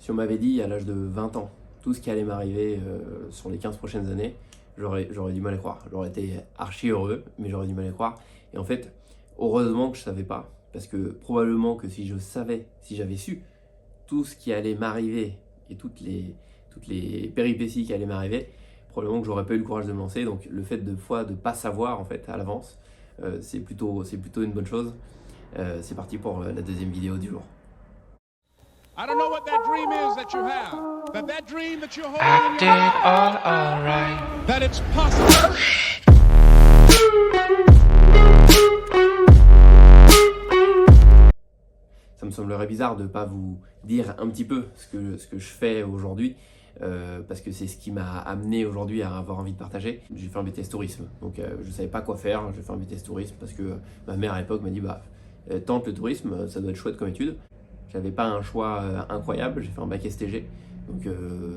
Si on m'avait dit à l'âge de 20 ans tout ce qui allait m'arriver sur les 15 prochaines années, j'aurais du mal à croire. J'aurais été archi heureux, mais j'aurais du mal à croire. Et en fait, heureusement que je savais pas, parce que probablement que si je savais, si j'avais su tout ce qui allait m'arriver et toutes les péripéties qui allaient m'arriver, probablement que j'aurais pas eu le courage de me lancer. Donc le fait de fois de pas savoir en fait à l'avance, c'est plutôt une bonne chose. C'est parti pour la deuxième vidéo du jour. I don't know what that dream is that you have, but that dream that you're holding I in did your hand, all right. that it's possible. Ça me semblerait bizarre de ne pas vous dire un petit peu ce que je fais aujourd'hui, parce que c'est ce qui m'a amené aujourd'hui à avoir envie de partager. J'ai fait un BTS tourisme, donc je ne savais pas quoi faire. J'ai fait un BTS tourisme parce que ma mère à l'époque m'a dit tente le tourisme, ça doit être chouette comme étude. J'avais pas un choix incroyable, j'ai fait un bac STG. Donc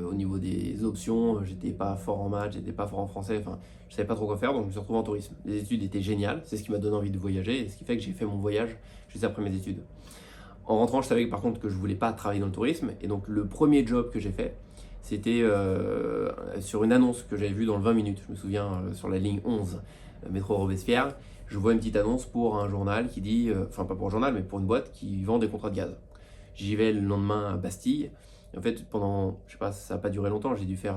au niveau des options, j'étais pas fort en maths, j'étais pas fort en français, enfin je savais pas trop quoi faire, donc je me suis retrouvé en tourisme. Les études étaient géniales, c'est ce qui m'a donné envie de voyager et ce qui fait que j'ai fait mon voyage juste après mes études. En rentrant, je savais par contre que je voulais pas travailler dans le tourisme, et donc le premier job que j'ai fait, c'était sur une annonce que j'avais vue dans le 20 minutes. Je me souviens, sur la ligne 11, métro Robespierre, je vois une petite annonce pour un journal qui dit, enfin pas pour un journal, mais pour une boîte qui vend des contrats de gaz. J'y vais le lendemain à Bastille. Et en fait, pendant, je sais pas, ça n'a pas duré longtemps, j'ai dû faire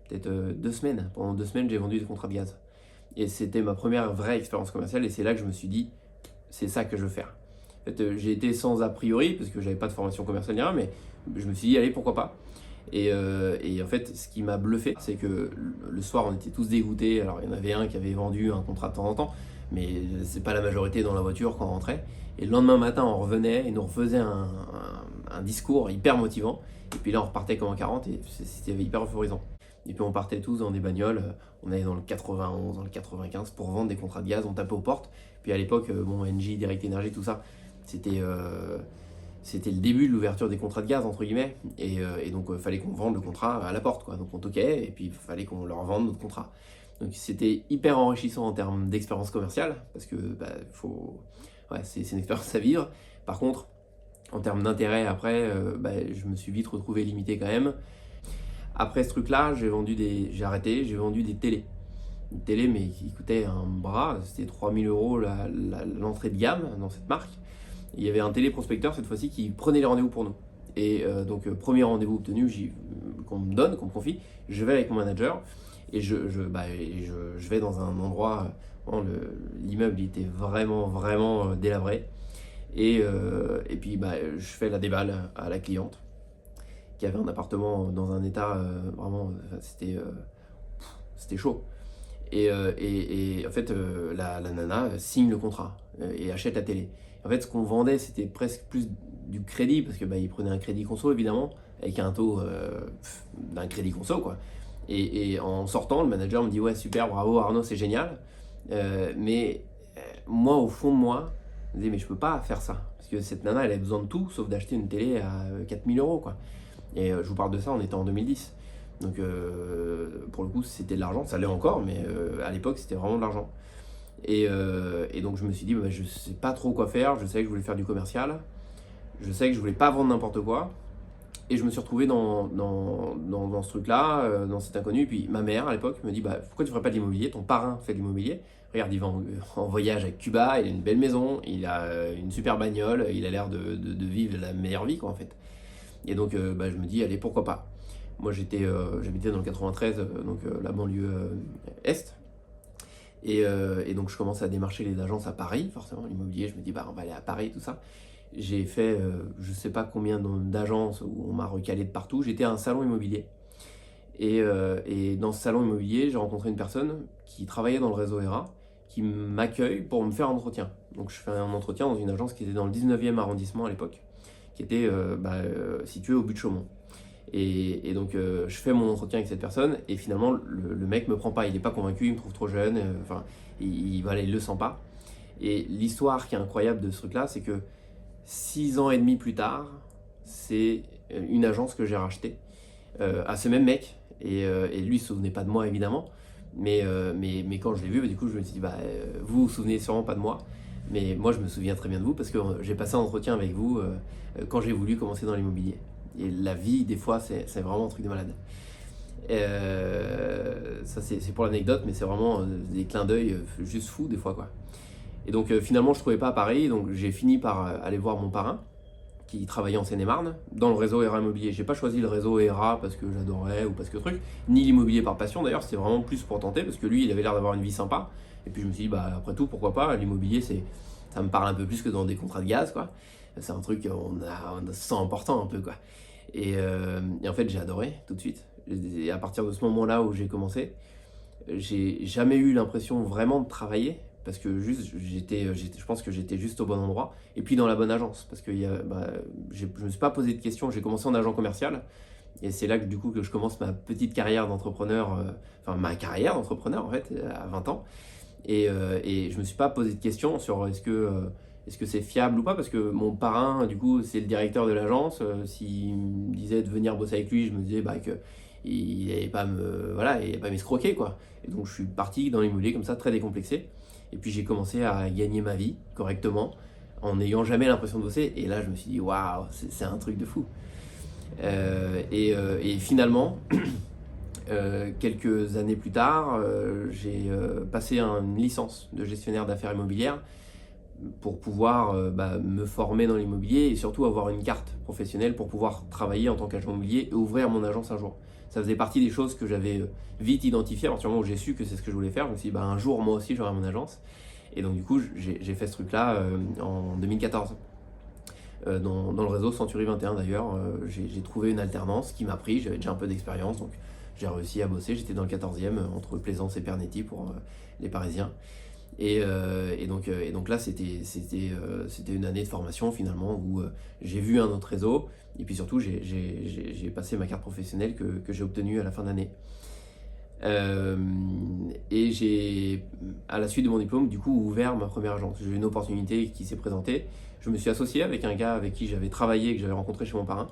peut-être 2 semaines. Pendant 2 semaines, j'ai vendu des contrats de gaz. Et c'était ma première vraie expérience commerciale, et c'est là que je me suis dit, c'est ça que je veux faire. En fait, j'ai été sans a priori, parce que j'avais pas de formation commerciale ni rien, mais je me suis dit, allez, pourquoi pas. Et en fait, ce qui m'a bluffé, c'est que le soir, on était tous dégoûtés. Alors, il y en avait un qui avait vendu un contrat de temps en temps, mais c'est pas la majorité dans la voiture quand on rentrait. Et le lendemain matin, on revenait et nous refaisait un discours hyper motivant. Et puis là, on repartait comme en 40 et c'était hyper euphorisant. Et puis on partait tous dans des bagnoles, on allait dans le 91, dans le 95 pour vendre des contrats de gaz, on tapait aux portes. Puis à l'époque, NJ, Direct Energy, tout ça, c'était le début de l'ouverture des contrats de gaz, entre guillemets. Et donc, fallait qu'on vende le contrat à la porte, quoi. Donc on toquait et puis il fallait qu'on leur vende notre contrat. Donc c'était hyper enrichissant en termes d'expérience commerciale, parce que c'est une expérience à vivre. Par contre, en termes d'intérêt, après, je me suis vite retrouvé limité quand même. Après ce truc-là, j'ai vendu des télés. Une télé, mais qui coûtait un bras, c'était 3000 € l'entrée de gamme dans cette marque. Et il y avait un téléprospecteur cette fois-ci qui prenait les rendez-vous pour nous. Et donc, premier rendez-vous obtenu, qu'on me donne, qu'on me confie, je vais avec mon manager et je vais dans un endroit, l'immeuble était vraiment délabré. Et puis je fais la déballe à la cliente qui avait un appartement dans un état c'était chaud. Et en fait, la nana signe le contrat et achète la télé. En fait, ce qu'on vendait, c'était presque plus du crédit, parce que il prenait un crédit conso évidemment, avec un taux d'un crédit conso, quoi. Et en sortant, le manager me dit ouais, super, bravo Arnaud, c'est génial. Mais moi, au fond de moi, je me disais mais je peux pas faire ça, parce que cette nana, elle avait besoin de tout sauf d'acheter une télé à 4000 €, quoi. Et je vous parle de ça, on était en 2010. Donc pour le coup, c'était de l'argent, ça l'est encore, mais à l'époque, c'était vraiment de l'argent. Et donc je me suis dit, je sais pas trop quoi faire, je savais que je voulais faire du commercial, je savais que je voulais pas vendre n'importe quoi. Et je me suis retrouvé dans ce truc-là, dans cet inconnu. Et puis ma mère, à l'époque, me dit, pourquoi tu ferais pas de l'immobilier? Ton parrain fait de l'immobilier. Regarde, il va en voyage avec Cuba, il a une belle maison, il a une super bagnole, il a l'air de vivre la meilleure vie, quoi, en fait. Et donc, je me dis, allez, pourquoi pas. Moi, j'habitais dans le 93, donc la banlieue est. Et donc, je commence à démarcher les agences à Paris, forcément, l'immobilier. Je me dis, on va aller à Paris, tout ça. J'ai fait, je sais pas combien d'agences où on m'a recalé de partout. J'étais à un salon immobilier. Et dans ce salon immobilier, j'ai rencontré une personne qui travaillait dans le réseau ERA, qui m'accueille pour me faire un entretien. Donc, je fais un entretien dans une agence qui était dans le 19e arrondissement à l'époque, qui était située au but de Chaumont. Et donc je fais mon entretien avec cette personne et finalement le mec me prend pas, il est pas convaincu, il me trouve trop jeune, il le sent pas. Et l'histoire qui est incroyable de ce truc là, c'est que 6 ans et demi plus tard, c'est une agence que j'ai rachetée à ce même mec, et lui il se souvenait pas de moi évidemment, mais quand je l'ai vu, du coup je me suis dit vous vous souvenez sûrement pas de moi, mais moi je me souviens très bien de vous parce que j'ai passé un entretien avec vous quand j'ai voulu commencer dans l'immobilier. Et la vie, des fois, c'est vraiment un truc de malade. Ça, c'est pour l'anecdote, mais c'est vraiment des clins d'œil juste fous, des fois, quoi. Et donc, finalement, je trouvais pas à Paris, donc j'ai fini par aller voir mon parrain, qui travaillait en Seine-et-Marne, dans le réseau ERA Immobilier. J'ai pas choisi le réseau ERA parce que j'adorais ou parce que truc, ni l'immobilier par passion d'ailleurs, c'était vraiment plus pour tenter, parce que lui, il avait l'air d'avoir une vie sympa. Et puis je me suis dit, bah après tout, pourquoi pas, l'immobilier, ça me parle un peu plus que dans des contrats de gaz, quoi. C'est un truc, on se sent important un peu, quoi. Et en fait, j'ai adoré tout de suite. Et à partir de ce moment-là où j'ai commencé, j'ai jamais eu l'impression vraiment de travailler, parce que juste je pense que j'étais juste au bon endroit et puis dans la bonne agence, parce que je me suis pas posé de questions. J'ai commencé en agent commercial et c'est là que du coup que je commence ma petite carrière d'entrepreneur, enfin ma carrière d'entrepreneur en fait à 20 ans, et je me suis pas posé de questions sur est-ce que c'est fiable ou pas, parce que mon parrain du coup c'est le directeur de l'agence. S'il me disait de venir bosser avec lui, je me disais que il n'allait pas m'escroquer, quoi. Et donc je suis parti dans l'immobilier comme ça, très décomplexé. Et puis j'ai commencé à gagner ma vie correctement en n'ayant jamais l'impression de bosser. Et là je me suis dit waouh, c'est un truc de fou. Et finalement, quelques années plus tard, j'ai passé une licence de gestionnaire d'affaires immobilières pour pouvoir me former dans l'immobilier et surtout avoir une carte professionnelle pour pouvoir travailler en tant qu'agent immobilier et ouvrir mon agence un jour. Ça faisait partie des choses que j'avais vite identifiées. À partir du moment où j'ai su que c'est ce que je voulais faire, je me suis dit un jour moi aussi j'aurai mon agence. Et donc du coup j'ai fait ce truc-là en 2014. Dans le réseau Century 21 d'ailleurs, j'ai trouvé une alternance qui m'a pris, j'avais déjà un peu d'expérience, donc j'ai réussi à bosser. J'étais dans le 14e entre Plaisance et Pernetti pour les Parisiens. Et donc là, c'était une année de formation finalement où j'ai vu un autre réseau et puis surtout j'ai passé ma carte professionnelle que j'ai obtenue à la fin d'année. Et j'ai, à la suite de mon diplôme, du coup ouvert ma première agence. J'ai eu une opportunité qui s'est présentée. Je me suis associé avec un gars avec qui j'avais travaillé, que j'avais rencontré chez mon parrain.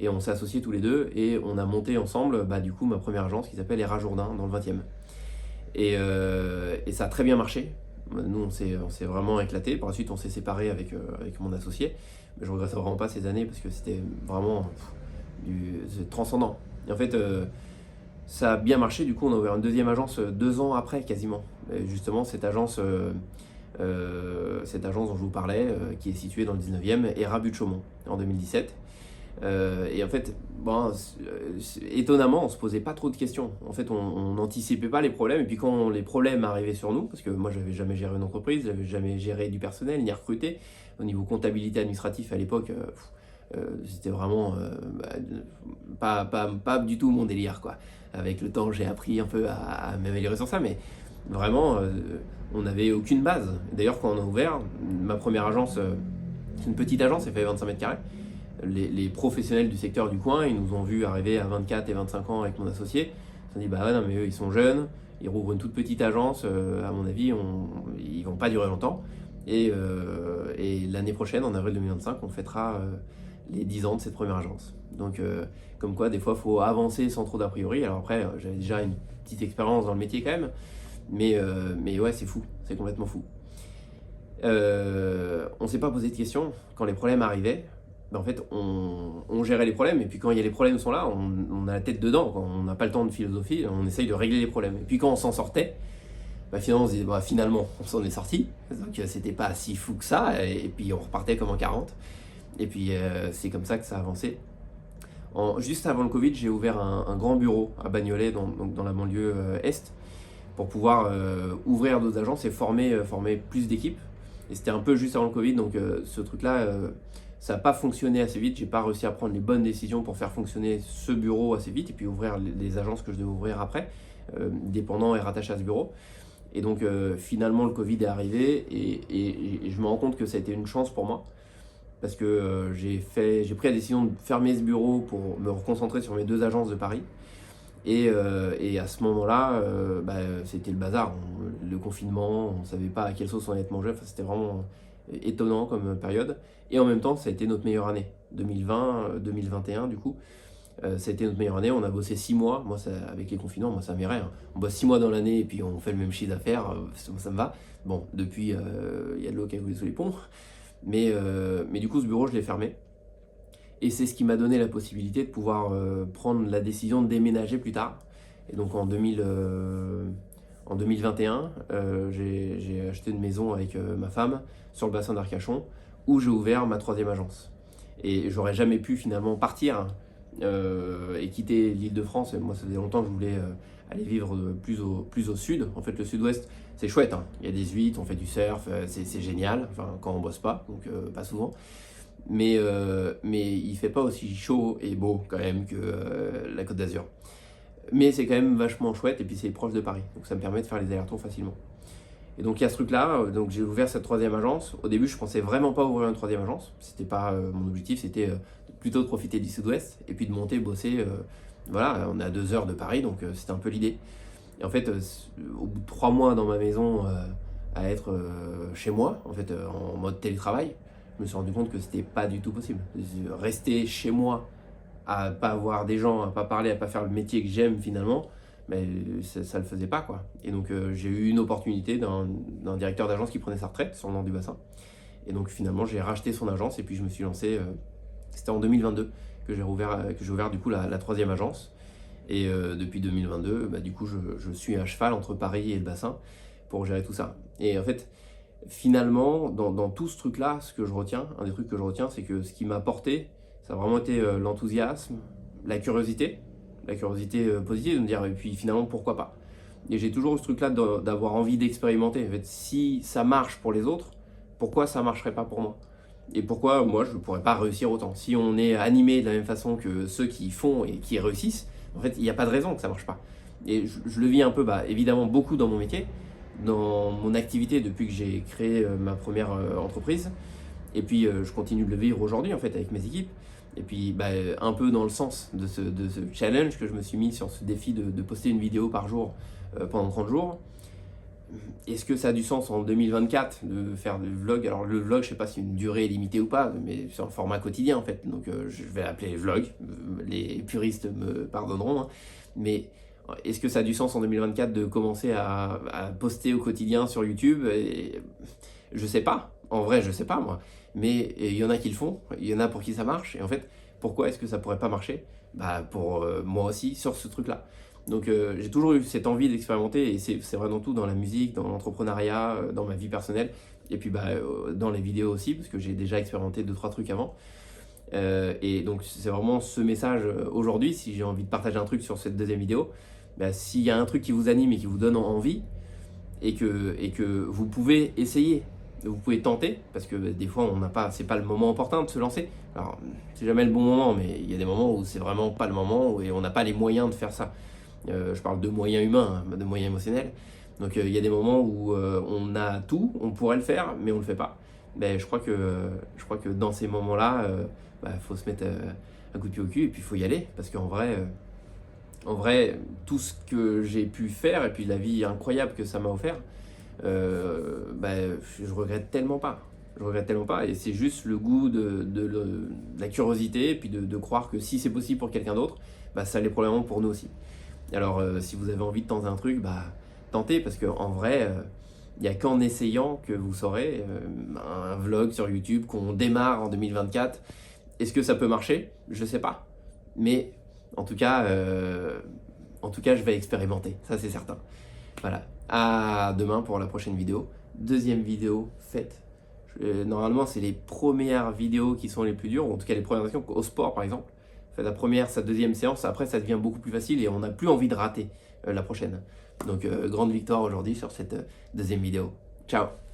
Et on s'est associés tous les deux et on a monté ensemble du coup ma première agence qui s'appelle ERA Jourdain dans le 20e. Et ça a très bien marché. Nous, on s'est vraiment éclaté. Par la suite, on s'est séparés avec mon associé. Mais je regrette vraiment pas ces années parce que c'était vraiment transcendant. Et en fait, ça a bien marché. Du coup, on a ouvert une deuxième agence 2 ans après, quasiment. Et justement, cette agence dont je vous parlais, qui est située dans le 19e, ERA Butte Chaumont, en 2017. Et en fait, étonnamment, on se posait pas trop de questions. En fait, on n'anticipait pas les problèmes. Et puis quand les problèmes arrivaient sur nous, parce que moi, j'avais jamais géré une entreprise, j'avais jamais géré du personnel ni recruté. Au niveau comptabilité administratif à l'époque, c'était vraiment pas du tout mon délire, quoi. Avec le temps, j'ai appris un peu à m'améliorer sur ça, mais vraiment, on n'avait aucune base. D'ailleurs, quand on a ouvert ma première agence, c'est une petite agence, elle fait 25 mètres carrés. Les professionnels du secteur du coin, ils nous ont vu arriver à 24 et 25 ans avec mon associé. Ils se sont dit non mais eux ils sont jeunes, ils rouvrent une toute petite agence, à mon avis ils vont pas durer longtemps. Et l'année prochaine, en avril 2025, on fêtera les 10 ans de cette première agence. Donc comme quoi des fois il faut avancer sans trop d'a priori. Alors après j'avais déjà une petite expérience dans le métier quand même, mais ouais, c'est fou, c'est complètement fou. On s'est pas posé de questions quand les problèmes arrivaient. En fait, on gérait les problèmes, et puis quand il y a les problèmes sont là, on a la tête dedans, quoi. On n'a pas le temps de philosophie, on essaye de régler les problèmes. Et puis quand on s'en sortait, finalement on se disait, finalement on s'en est sorti, donc c'était pas si fou que ça, et puis on repartait comme en 40. Et puis c'est comme ça que ça a avancé. Juste avant le Covid, j'ai ouvert un grand bureau à Bagnolet, dans la banlieue Est, pour pouvoir ouvrir d'autres agences et former plus d'équipes. Et c'était un peu juste avant le Covid, donc ce truc-là, ça n'a pas fonctionné assez vite. J'ai pas réussi à prendre les bonnes décisions pour faire fonctionner ce bureau assez vite et puis ouvrir les agences que je devais ouvrir après, dépendant et rattaché à ce bureau. Et donc finalement le Covid est arrivé et je me rends compte que ça a été une chance pour moi, parce que j'ai pris la décision de fermer ce bureau pour me reconcentrer sur mes 2 agences de Paris. Et à ce moment-là, c'était le bazar. Le confinement, on ne savait pas à quelle sauce on allait être mangé. Enfin, c'était vraiment étonnant comme période. Et en même temps, ça a été notre meilleure année. 2020, 2021 du coup. Ça a été notre meilleure année. On a bossé 6 mois. Moi, avec les confinements, moi ça m'irait. On bosse 6 mois dans l'année et puis on fait le même chiffre d'affaires. Ça me va. Bon, depuis, il y a de l'eau qui a coulé sous les ponts. Mais du coup, ce bureau, je l'ai fermé. Et c'est ce qui m'a donné la possibilité de pouvoir prendre la décision de déménager plus tard. Et donc en 2021, j'ai acheté une maison avec ma femme sur le bassin d'Arcachon où j'ai ouvert ma 3e agence. Et j'aurais jamais pu finalement partir et quitter l'Île-de-France. Moi, ça faisait longtemps que je voulais aller vivre plus au sud. En fait, le sud-ouest, c'est chouette, hein. Il y a des huîtres, on fait du surf, c'est génial. Enfin, quand on bosse pas, donc pas souvent. Mais il fait pas aussi chaud et beau quand même que la Côte d'Azur. Mais c'est quand même vachement chouette et puis c'est proche de Paris. Donc ça me permet de faire les allers-retours facilement. Et donc il y a ce truc-là, donc j'ai ouvert cette 3e agence. Au début, je pensais vraiment pas ouvrir une 3e agence. C'était pas mon objectif, c'était plutôt de profiter du sud-ouest et puis de monter, bosser. Voilà, on est à 2 heures de Paris, donc c'était un peu l'idée. Et en fait, au bout de 3 mois dans ma maison, à être chez moi, en fait, en mode télétravail, je me suis rendu compte que c'était pas du tout possible. Rester chez moi, à pas avoir des gens, à pas parler, à pas faire le métier que j'aime finalement, mais ça le faisait pas, quoi. Et donc j'ai eu une opportunité d'un directeur d'agence qui prenait sa retraite sur le nord du bassin. Et donc finalement j'ai racheté son agence et puis je me suis lancé, c'était en 2022 que j'ai ouvert du coup la 3e agence. Et depuis 2022, du coup je suis à cheval entre Paris et le bassin pour gérer tout ça. Et en fait, finalement, dans tout ce truc-là, un des trucs que je retiens, c'est que ce qui m'a porté, ça a vraiment été l'enthousiasme, la curiosité positive, de me dire, et puis finalement, pourquoi pas. Et j'ai toujours eu ce truc-là d'avoir envie d'expérimenter. En fait, si ça marche pour les autres, pourquoi ça marcherait pas pour moi? Et pourquoi moi, je ne pourrais pas réussir autant? Si on est animé de la même façon que ceux qui font et qui réussissent, en fait, il n'y a pas de raison que ça marche pas. Et je le vis un peu, évidemment, beaucoup dans mon métier, dans mon activité depuis que j'ai créé ma première entreprise. Et puis je continue de le vivre aujourd'hui en fait avec mes équipes. Et puis un peu dans le sens de ce challenge que je me suis mis sur ce défi de poster une vidéo par jour pendant 30 jours. Est-ce que ça a du sens en 2024 de faire des vlogs? Alors le vlog, je sais pas si une durée est limitée ou pas, mais c'est un format quotidien en fait. Donc je vais l'appeler vlog. Les puristes me pardonneront. Hein. Mais est-ce que ça a du sens en 2024 de commencer à poster au quotidien sur YouTube? Je sais pas. En vrai, je sais pas moi. Mais il y en a qui le font, il y en a pour qui ça marche. Et en fait, pourquoi est-ce que ça pourrait pas marcher? Pour moi aussi, sur ce truc-là. Donc j'ai toujours eu cette envie d'expérimenter, et c'est vrai dans tout, dans la musique, dans l'entrepreneuriat, dans ma vie personnelle, et puis dans les vidéos aussi, parce que j'ai déjà expérimenté 2-3 trucs avant. Et donc c'est vraiment ce message aujourd'hui, si j'ai envie de partager un truc sur cette 2e vidéo, s'il y a un truc qui vous anime et qui vous donne envie, et que vous pouvez essayer, vous pouvez tenter, parce que des fois c'est pas le moment opportun de se lancer. Alors c'est jamais le bon moment, mais il y a des moments où c'est vraiment pas le moment et on n'a pas les moyens de faire ça. Je parle de moyens humains, de moyens émotionnels. Donc il y a des moments où on a tout, on pourrait le faire, mais on le fait pas. Je crois que dans ces moments-là, faut se mettre un coup de pied au cul et puis il faut y aller, parce qu'en vrai, tout ce que j'ai pu faire et puis la vie incroyable que ça m'a offert, je regrette tellement pas. Et c'est juste le goût de la curiosité et puis de croire que si c'est possible pour quelqu'un d'autre, ça l'est probablement pour nous aussi. Alors si vous avez envie de tenter un truc, tentez, parce qu'en vrai, il n'y a qu'en essayant que vous saurez. Un vlog sur YouTube qu'on démarre en 2024, est-ce que ça peut marcher? Je sais pas. Mais en tout cas, je vais expérimenter, ça c'est certain. Voilà, à demain pour la prochaine vidéo. 2e vidéo faite. Normalement, c'est les premières vidéos qui sont les plus dures, ou en tout cas les premières actions au sport par exemple. Faites la première, sa 2e séance, après ça devient beaucoup plus facile et on n'a plus envie de rater la prochaine. Donc grande victoire aujourd'hui sur cette 2e vidéo. Ciao!